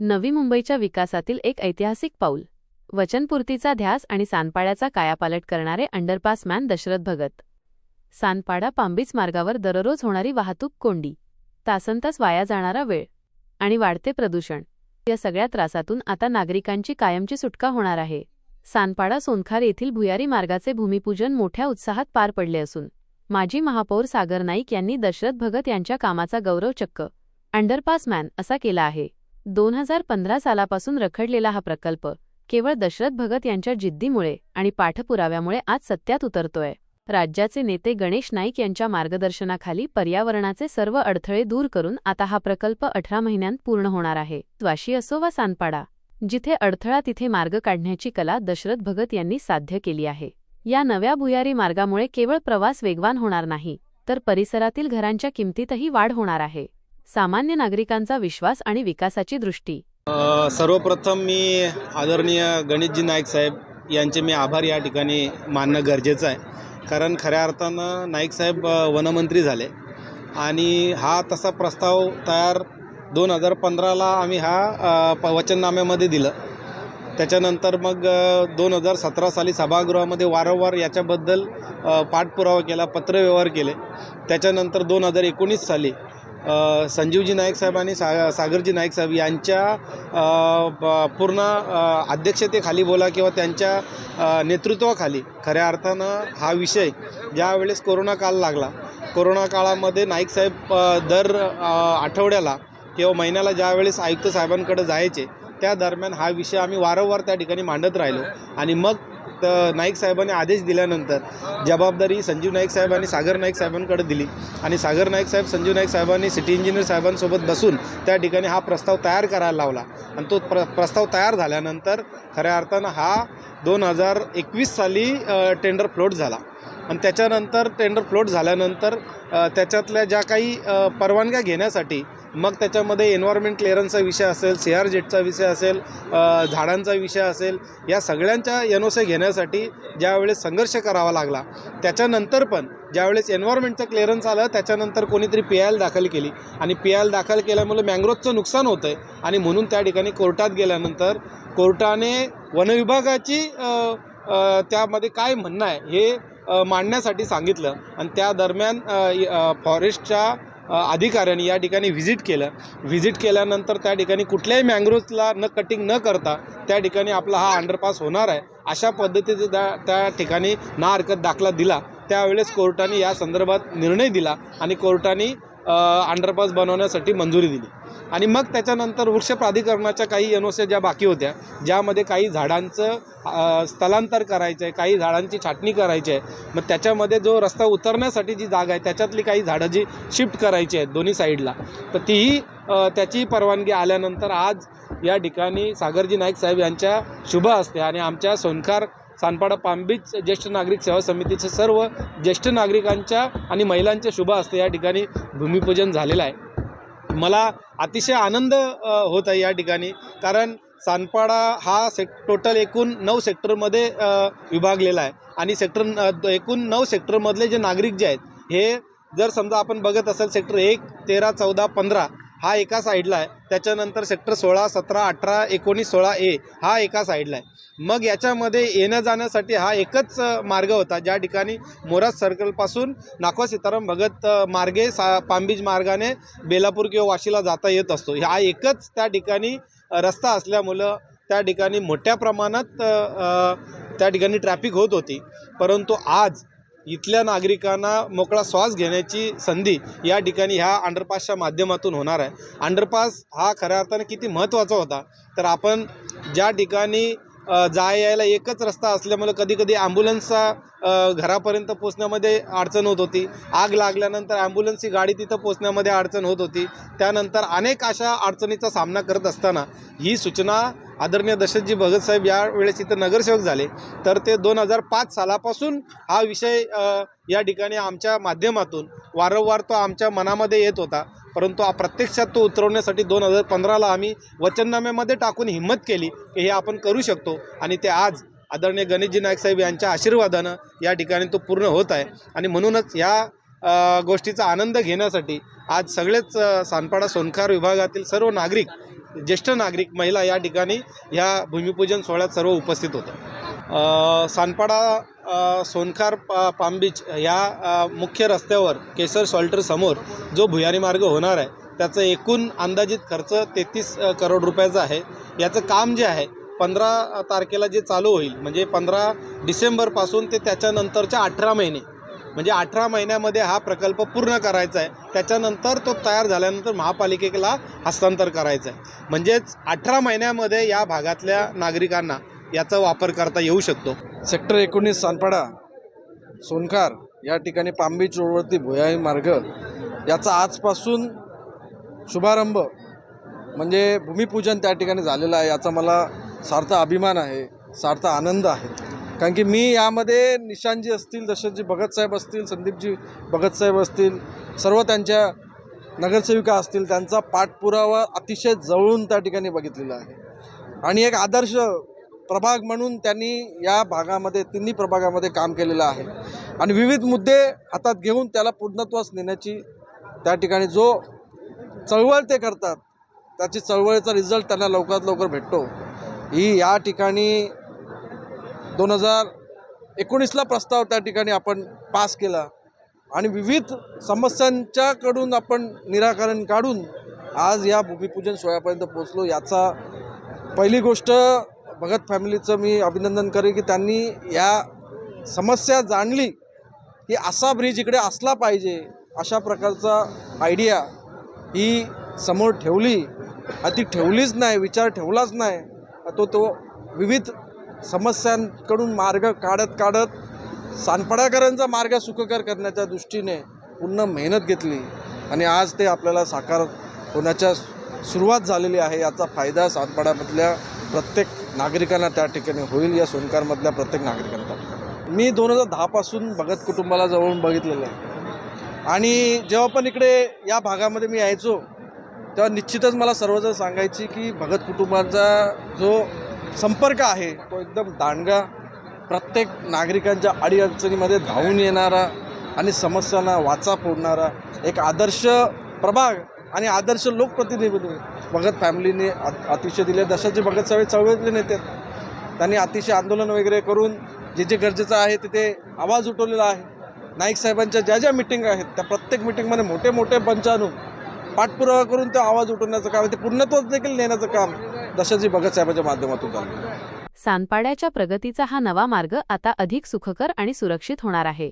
नवी मुंबईच्या विकासातील एक ऐतिहासिक पाऊल. वचनपूर्तीचा ध्यास आणि सानपाड्याचा कायापालट करणारे अंडरपासमॅन दशरथ भगत. सानपाडा पांबीच मार्गावर दररोज होणारी वाहतूक कोंडी, तासनतास वाया जाणारा वेळ आणि वाढते प्रदूषण, या सगळ्या त्रासातून आता नागरिकांची कायमची सुटका होणार आहे. सानपाडा सोनखार येथील भुयारी मार्गाचे भूमिपूजन मोठ्या उत्साहात पार पडले असून माजी महापौर सागर नाईक यांनी दशरथ भगत यांच्या कामाचा गौरव चक्क अंडरपासमॅन असा केला आहे. 2015 सालापासून रखडलेला हा प्रकल्प केवळ दशरथ भगत यांच्या जिद्दीमुळे आणि पाठपुराव्यामुळे आज सत्यात उतरतोय. राज्याचे नेते गणेश नाईक यांच्या मार्गदर्शनाखाली पर्यावरणाचे सर्व अडथळे दूर करून आता हा प्रकल्प 18 महिन्यांत पूर्ण होणार आहे. वाशी असो वा सानपाडा, जिथे अडथळा तिथे मार्ग काढण्याची कला दशरथ भगत यांनी साध्य केली आहे. या नव्या भुयारी मार्गामुळे केवळ प्रवास वेगवान होणार नाही, तर परिसरातील घरांच्या किमतीतही वाढ होणार आहे. सामान्य नागरिकांचा विश्वास आणि विकासाची दृष्टी. सर्वप्रथम मी आदरणीय गणेशजी नाईक साहेब यांचे मी आभार या ठिकाणी मानणं गरजेचं आहे. कारण खऱ्या अर्थानं नाईक साहेब वनमंत्री झाले आणि हा तसा प्रस्ताव तयार 2015ला आम्ही वचननाम्यामध्ये दिलं. त्याच्यानंतर मग 2017 साली सभागृहामध्ये वारंवार याच्याबद्दल पाठपुरावा केला, पत्रव्यवहार केले. त्याच्यानंतर 2019 साली संजीवजी नाईक साहेब आणि सागरजी नाईक साहेब यांच्या पूर्ण अध्यक्षतेखाली बोला किंवा त्यांच्या नेतृत्वाखाली खऱ्या अर्थानं हा विषय ज्यावेळेस कोरोना काळ लागला, कोरोना काळामध्ये नाईक साहेब दर आठवड्याला किंवा महिन्याला ज्यावेळेस आयुक्त साहेबांकडे जायचे, त्या दरम्यान हा विषय आम्ही वारंवार त्या ठिकाणी मांडत राहिलो. आणि मग नाईक साहेबांनी आदेश दिल्यानंतर जबाबदारी संजीव नाईक साहेब आणि सागर नाईक साहेबांकडे दिली आणि सागर नाईक साहेब संजीव नाईक साहेबांनी सिटी इंजिनियर साहेबांसोबत बसून त्या ठिकाणी हा प्रस्ताव तयार करायला लावला. आणि तो प्रस्ताव तयार झाल्यानंतर खऱ्या अर्थानं हा 2021 साली टेंडर फ्लोट झाला. आणि त्याच्यानंतर टेंडर फ्लोट झाल्यानंतर त्याच्यातल्या ज्या काही परवानग्या घेण्यासाठी मग त्याच्यामध्ये एन्व्हायरमेंट क्लिअरन्सचा विषय असेल, CRZचा विषय असेल, झाडांचा विषय असेल, या सगळ्यांच्या NOC घेण्यासाठी ज्यावेळेस संघर्ष करावा लागला. त्याच्यानंतर पण ज्यावेळेस एन्व्हायरमेंटचं क्लिअरन्स आलं त्याच्यानंतर कोणीतरी PIL दाखल केली आणि PIL दाखल केल्यामुळे मँग्रोवचं नुकसान होतं आहे आणि म्हणून त्या ठिकाणी कोर्टात गेल्यानंतर कोर्टाने वनविभागाची त्यामध्ये काय म्हणणं आहे हे मांडण्यासाठी सांगितलं. आणि त्या दरम्यान फॉरेस्टच्या अधिकाऱ्यांनी या ठिकाणी व्हिजिट केल्यानंतर त्या ठिकाणी कुठल्याही मँग्रोव्हला कटिंग न करता त्या ठिकाणी आपला हा अंडरपास होणार आहे अशा पद्धतीचे त्या ठिकाणी ना हरकत दाखला दिला. त्यावेळेस कोर्टाने या संदर्भात निर्णय दिला आणि कोर्टाने अंडरपास बनवण्यासाठी मंजुरी दिली. आणि मग त्याच्यानंतर वृक्ष प्राधिकरणाच्या काही NOC ज्या बाकी होत्या, ज्यामध्ये काही झाडांचं स्थलांतर करायचं आहे, काही झाडांची छाटणी करायची आहे, मग त्याच्यामध्ये जो रस्ता उतरण्यासाठी जी जागा आहे त्याच्यातली काही झाडं जी शिफ्ट करायची आहेत दोन्ही साईडला, तर तीही त्याची परवानगी आल्यानंतर आज या ठिकाणी सागरजी नाईक साहेब यांच्या शुभ हस्ते आणि आमच्या सोनखार सानपाडा पांबीच ज्येष्ठ नागरिक सेवा समितीचे सर्व ज्येष्ठ नागरिकांच्या आणि महिलांच्या शुभ हस्ते या ठिकाणी भूमिपूजन झालेलं आहे. मला अतिशय आनंद होत आहे या ठिकाणी, कारण सानपाडा हा टोटल एकूण 9 सेक्टरमध्ये विभागलेला आहे आणि एकूण 9 सेक्टरमधले जे नागरिक जे आहेत हे जर समजा आपण बघत असेल, सेक्टर 1, 13, 14, 15 हा एका साईडला आहे. त्याच्यानंतर सेक्टर 16, 17, 18, 19, 16A हा एका साईडला आहे. मग याच्यामध्ये येण्या जाण्यासाठी हा एकच मार्ग होता, ज्या ठिकाणी मोराज सर्कलपासून नाखवा सीताराम भगत मार्गे पांबीज मार्गाने बेलापूर किंवा वाशीला जाता येत असतो. हा एकच त्या ठिकाणी रस्ता असल्यामुळं त्या ठिकाणी मोठ्या प्रमाणात त्या ठिकाणी ट्रॅफिक होत होती. परंतु आज इथल्या नागरिकांना मोकळा श्वास घेण्याची संधी या ठिकाणी ह्या अंडरपासच्या माध्यमातून होणार आहे. अंडरपास हा खऱ्या अर्थाने किती महत्त्वाचा होता, तर आपण ज्या ठिकाणी यायला एकच रस्ता असल्यामुळे कधीकधी ॲम्ब्युलन्सचा घरापर्यंत पोचण्यामध्ये अडचण होत होती. आग लागल्यानंतर ॲम्ब्युलन्सची गाडी तिथं पोचण्यामध्ये अडचण होत होती. त्यानंतर अनेक अशा अडचणीचा सामना करत असताना ही सूचना आदरणीय दशरथजी भगत साहेब यावेळेस इथं नगरसेवक झाले, तर ते 2005 सालापासून हा विषय या ठिकाणी आमच्या माध्यमातून वारंवार तो आमच्या मनामध्ये येत होता. परंतु प्रत्यक्षात तो उतरवण्यासाठी 2015ला आम्ही वचननाम्यामध्ये टाकून हिंमत केली की हे आपण करू शकतो आणि ते आज आदरणीय गणेशजी नाईक साहेब यांच्या आशीर्वादानं या ठिकाणी तो पूर्ण होत आहे. आणि म्हणूनच या गोष्टीचा आनंद घेण्यासाठी आज सगळेच सानपाडा सोनखार विभागातील सर्व नागरिक ज्येष्ठ नागरिक महिला या ठिकाणी ह्या भूमिपूजन सोहळ्यात सर्व उपस्थित होत्या. सानपाडा सोनखार पाम बीच ह्या मुख्य रस्त्यावर केसर सॉल्टर समोर जो भुयारी मार्ग होणार आहे त्याचं एकूण अंदाजित खर्च 33 करोड रुपयाचा आहे. याचं काम जे आहे 15 तारखेला जे चालू होईल म्हणजे 15 डिसेंबरपासून ते त्याच्यानंतरच्या 18 महिने म्हणजे 18 महिन्यामध्ये हा प्रकल्प पूर्ण करायचा आहे. त्याच्यानंतर तो तयार झाल्यानंतर महापालिकेला हस्तांतर करायचं आहे. म्हणजेच 18 महिन्यामध्ये या भागातल्या नागरिकांना याचा वापर करता येऊ शकतो. सेक्टर 19 सानपाडा सोनखार या ठिकाणी पाम बीच रोडवरती भुयारी मार्ग याचा आजपासून शुभारंभ म्हणजे भूमिपूजन त्या ठिकाणी झालेलं आहे. याचा मला सार्थ अभिमान आहे, सार्थ आनंद आहे. कारण की मी यामध्ये निशांजी असतील, दशरथजी भगतसाहेब असतील, संदीपजी भगतसाहेब असतील, सर्व त्यांच्या नगरसेविका असतील, त्यांचा पाठपुरावा अतिशय जवळून त्या ठिकाणी बघितलेला आहे. आणि एक आदर्श प्रभाग म्हणून त्यांनी या भागामध्ये तिन्ही प्रभागामध्ये काम केलेलं आहे. आणि विविध मुद्दे हातात घेऊन त्याला पूर्णत्वास नेण्याची त्या ठिकाणी जो चळवळ ते करतात त्याची चळवळीचा रिझल्ट त्यांना लवकरात लवकर भेटतो. ही या ठिकाणी 2019ला प्रस्ताव त्या ठिकाणी आपण पास केला आणि विविध समस्यांच्याकडून आपण निराकरण काढून आज या भूमिपूजन सोहळ्यापर्यंत पोहोचलो. याचा पहिली गोष्ट भगत फॅमिलीचं मी अभिनंदन करेन की त्यांनी या समस्या जाणली की असा ब्रिज इकडे असला पाहिजे अशा प्रकारचा आयडिया ही समोर ठेवली. ती ठेवलीच नाही, विचार ठेवलाच नाही, तो विविध समस्यांकडून मार्ग काढत सानपाडाकरांचा मार्ग सुखकर करण्याच्या दृष्टीने पूर्ण मेहनत घेतली आणि आज ते आपल्याला साकार होण्याच्या सुरुवात झालेली आहे. याचा फायदा सानपाड्यामधल्या प्रत्येक नागरिकांना त्या ठिकाणी होईल, या सोनकारमधल्या प्रत्येक नागरिकांना. मी 2010पासून भगत कुटुंबाला जवळून बघितलेलं आहे आणि जेव्हा पण इकडे या भागामध्ये मी यायचो तेव्हा निश्चितच मला सर्वजण सांगायची की भगत कुटुंबाचा जो संपर्क आहे तो एकदम दांडगा, प्रत्येक नागरिकांच्या अडीअडचणीमध्ये धावून येणारा आणि समस्यांना वाचा फोडणारा एक आदर्श प्रभाग आणि आदर्श लोकप्रतिनिधी भगत फॅमिलीने अतिशय दिले. दशरथजी भगतसाहेब चळवळीतले नेते, त्यांनी अतिशय आंदोलन वगैरे करून जे गरजेचं आहे तिथे आवाज उठवलेला आहे. नाईक साहेबांच्या ज्या मिटिंग आहेत त्या प्रत्येक मिटिंगमध्ये मोठे मोठे पंच आणून पाठपुरावा करून तो आवाज उठवण्याचं काम, ते पूर्णत्वास देखील नेण्याचं काम दशरथजी भगतसाहेबांच्या माध्यमातून झालं. सानपाड्याच्या प्रगतीचा हा नवा मार्ग आता अधिक सुखकर आणि सुरक्षित होणार आहे.